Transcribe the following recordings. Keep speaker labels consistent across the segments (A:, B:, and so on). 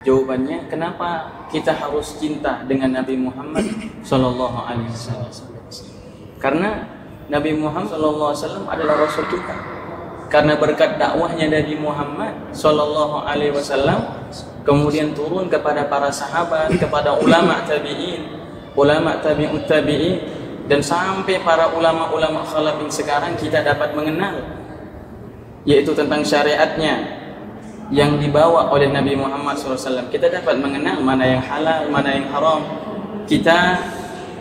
A: Jawabannya, kenapa kita harus cinta dengan Nabi Muhammad Sallallahu Alaihi Wasallam? Karena Nabi Muhammad Sallallahu Alaihi Wasallam adalah Rasul kita. Karena berkat dakwahnya Nabi Muhammad Sallallahu Alaihi Wasallam, kemudian turun kepada para sahabat, kepada ulama tabi'in, ulama tabi'ut tabi'in, dan sampai para ulama-ulama khalafin sekarang kita dapat mengenal, yaitu tentang syariatnya yang dibawa oleh Nabi Muhammad SAW. Kita dapat mengenal mana yang halal, mana yang haram. Kita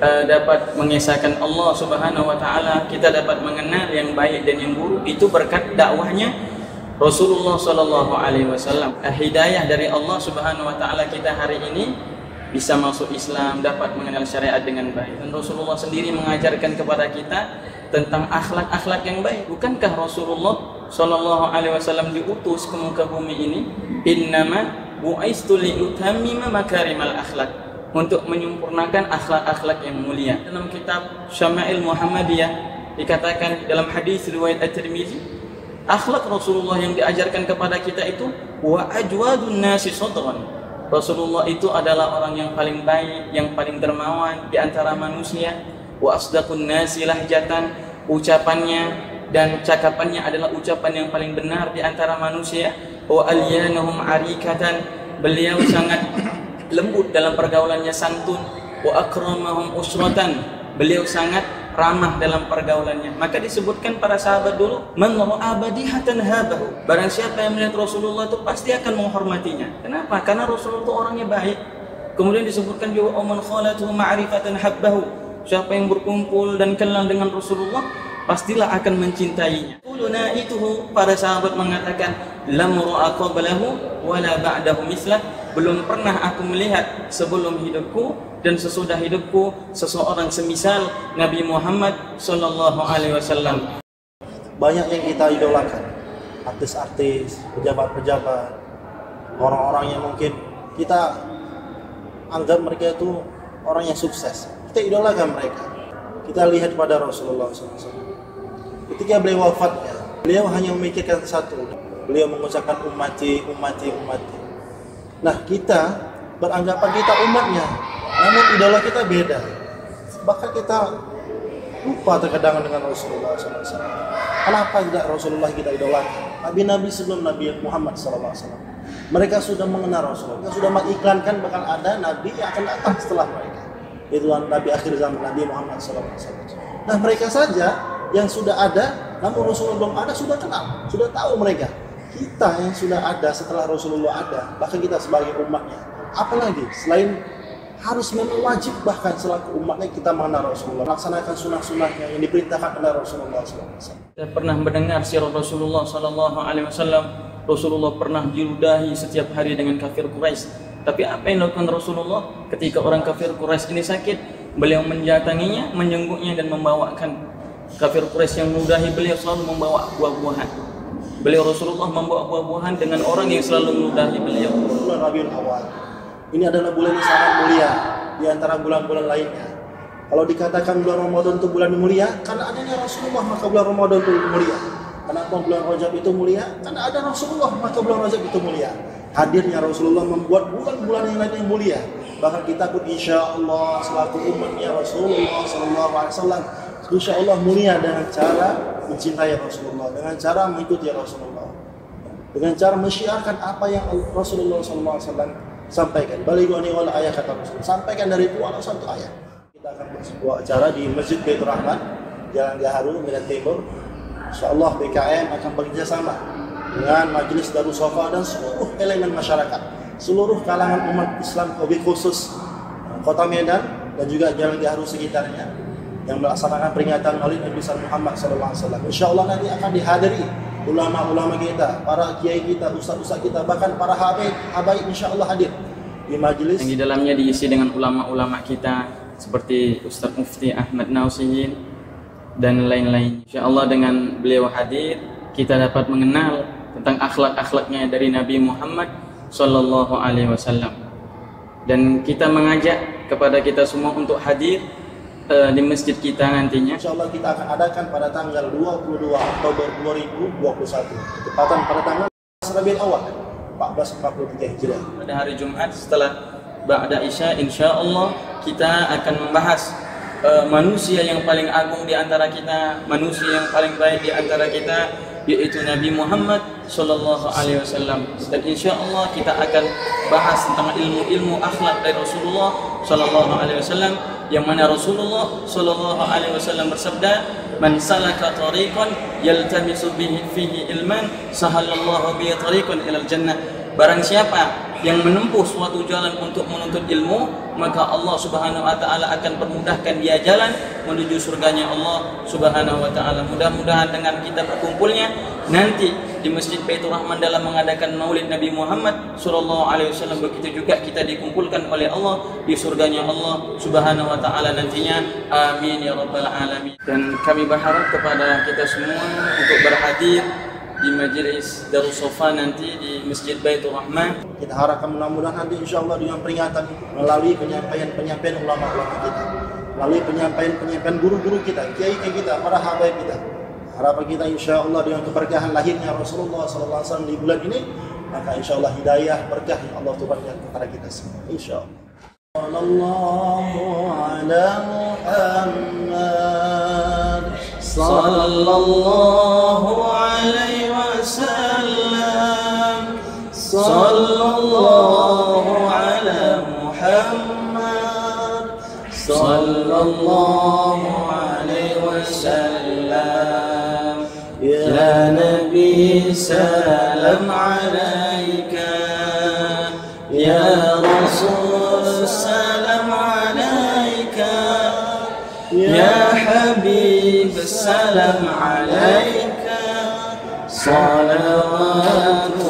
A: dapat mengesahkan Allah Subhanahu wa Ta'ala. Kita dapat mengenal yang baik dan yang buruk. Itu berkat dakwahnya Rasulullah Sallallahu Alaihi Wasallam. Hidayah dari Allah Subhanahu wa Ta'ala, kita hari ini bisa masuk Islam, dapat mengenal syariat dengan baik. Dan Rasulullah sendiri mengajarkan kepada kita tentang akhlak-akhlak yang baik. Bukankah Rasulullah Sallallahu Alaihi Wasallam diutus ke muka bumi ini, innama bu'istu li'utammima makarimal akhlak, untuk menyempurnakan akhlak-akhlak yang mulia. Dalam kitab Syama'il Muhammadiyah dikatakan dalam hadis riwayat At-Tirmizi, akhlak Rasulullah yang diajarkan kepada kita itu wa ajwadun nasi sadran. Rasulullah itu adalah orang yang paling baik, yang paling dermawan di antara manusia. Wa asdaqun nasi lahjatan, ucapannya dan cakapannya adalah ucapan yang paling benar di antara manusia. Wa alyanahum arikatan, beliau sangat lembut dalam pergaulannya, santun. Wa akramahum usratan, beliau sangat ramah dalam pergaulannya. Maka disebutkan para sahabat dulu, man ra'a badihatan habahu, barang siapa yang melihat Rasulullah itu pasti akan menghormatinya. Kenapa? Karena Rasulullah itu orangnya baik. Kemudian disebutkan juga man khalatuhu ma'rifatan habbahu, siapa yang berkumpul dan kenal dengan Rasulullah pastilah akan mencintainya. Quluna itu para sahabat mengatakan, lam ra'a qablahu wala ba'dahu mislah, belum pernah aku melihat sebelum hidupku dan sesudah hidupku seseorang semisal Nabi Muhammad Sallallahu Alaihi Wasallam.
B: Banyak yang kita idolakan, artis-artis, pejabat-pejabat, orang-orang yang mungkin kita anggap mereka itu orang yang sukses. Kita idolakan mereka. Kita lihat pada Rasulullah SAW. Ketika beliau wafatnya, beliau hanya memikirkan satu. Beliau mengucapkan ummati, ummati, ummati. Nah, kita beranggapan kita umatnya, namun idola kita beda. Bahkan kita lupa terkadang dengan Rasulullah SAW. Kenapa tidak Rasulullah kita idolakan? Nabi-nabi sebelum Nabi Muhammad SAW, mereka sudah mengenal Rasulullah. Mereka sudah mengiklankan bakal ada Nabi yang akan datang setelah mereka. Itu Nabi akhir zaman, Nabi Muhammad SAW. Nah, mereka saja yang sudah ada, namun Rasulullah belum ada, sudah kenal, sudah tahu mereka. Kita yang sudah ada setelah Rasulullah ada, bahkan kita sebagai umatnya, apalagi selain harus wajib bahkan selaku umatnya kita mengenal Rasulullah, laksanakan sunnah-sunnahnya yang diperintahkan oleh Rasulullah SAW.
A: Kita pernah mendengar sirah Rasulullah Sallallahu Alaihi Wasallam. Rasulullah pernah diludahi setiap hari dengan kafir Quraisy. Tapi apa yang dilakukan Rasulullah ketika orang kafir Quraisy ini sakit? Beliau mendatanginya, menjenguknya dan membawakan. Kafir Quraisy yang meludahi beliau selalu membawa buah-buahan. Beliau Rasulullah membawa buah-buahan dengan orang yang selalu meludahi beliau.
B: Bulan Rabiul Awal ini adalah bulan yang sangat mulia di antara bulan-bulan lainnya. Kalau dikatakan bulan Ramadan itu bulan mulia, karena adanya Rasulullah maka bulan Ramadan itu mulia. Kenapa bulan Rajab itu mulia? Karena ada Rasulullah maka bulan Rajab itu mulia. Hadirnya Rasulullah membuat bulan-bulan yang lain yang mulia. Bahkan kita pun insya Allah selaku umatnya Rasulullah SAW, insya Allah mulia dengan cara mencintai Rasulullah, dengan cara mengikuti Rasulullah, dengan cara mensyiarkan apa yang Rasulullah SAW sampaikan. Balighuni wal ayat, kata Rasul, sampaikan dari dua atau satu ayat. Kita akan bersebuah acara di Masjid Baitur Rahman, Jalan Gaharu, Medan Timur. Insya Allah BKM akan bekerjasama dengan Majelis Darus Safa dan seluruh elemen masyarakat, seluruh kalangan umat Islam, lebih khusus Kota Medan dan juga Jalan Gaharu sekitarnya, yang melaksanakan peringatan Maulid Nabi Muhammad SAW. Insya Allah nanti akan dihadiri ulama-ulama kita, para kiai kita, ustaz-ustaz kita, bahkan para habaib insya Allah hadir di majelis.
A: Yang di dalamnya diisi dengan ulama-ulama kita seperti Ustaz Mufti Ahmad Nausiyin dan lain-lain. Insya Allah dengan beliau hadir, kita dapat mengenal tentang akhlak-akhlaknya dari Nabi Muhammad Sallallahu Alaihi Wasallam. Dan kita mengajak kepada kita semua untuk hadir di masjid kita nantinya.
B: Insya Allah kita akan adakan pada tanggal 22 Oktober 2021, tepatan pada tanggal Rabiul Awal. 1443 Hijriah.
A: Pada hari Jumat setelah Ba'da Isya, insyaallah kita akan membahas manusia yang paling agung di antara kita, manusia yang paling baik di antara kita, yaitu Nabi Muhammad sallallahu alaihi wasallam. Dan insyaallah kita akan bahas tentang ilmu-ilmu akhlak dari Rasulullah sallallahu alaihi wasallam, yang mana Rasulullah sallallahu alaihi wasallam bersabda, "Man salaka tariqan yaltamisu bihi fihi ilman, sahalallahu bihi tariqan ilal jannah." Barang siapa yang menempuh suatu jalan untuk menuntut ilmu, maka Allah Subhanahu wa taala akan permudahkan dia jalan menuju surganya Allah Subhanahu wa taala. Mudah-mudahan dengan kita berkumpulnya nanti di Masjid Baitur Rahman dalam mengadakan Maulid Nabi Muhammad sallallahu alaihi wasallam, begitu juga kita dikumpulkan oleh Allah di surganya Allah Subhanahu wa taala nantinya. Amin ya rabbal alamin. Dan kami berharap kepada kita semua untuk berhadir di majelis Darus Sofa nanti di Masjid Baitur Rahman.
B: Kita harapkan mudah-mudahan nanti insyaallah dengan peringatan melalui penyampaian ulama-ulama kita, melalui penyampaian guru-guru kita, kiai kita, para habaib kita. Harapan kita insyaallah dengan keberkahan lahirnya Rasulullah sallallahu alaihi wasallam di bulan ini, maka insyaallah hidayah berkah yang Allah turunkan kepada kita semua insyaallah. Sallallahu ala Muhammad sallallahu alaihi wasallam, sallallahu ala Muhammad sallallahu alaihi wasallam. Ya Nabi salam alaika, ya Rasul salam alaika, ya Habib salam alaika, salawat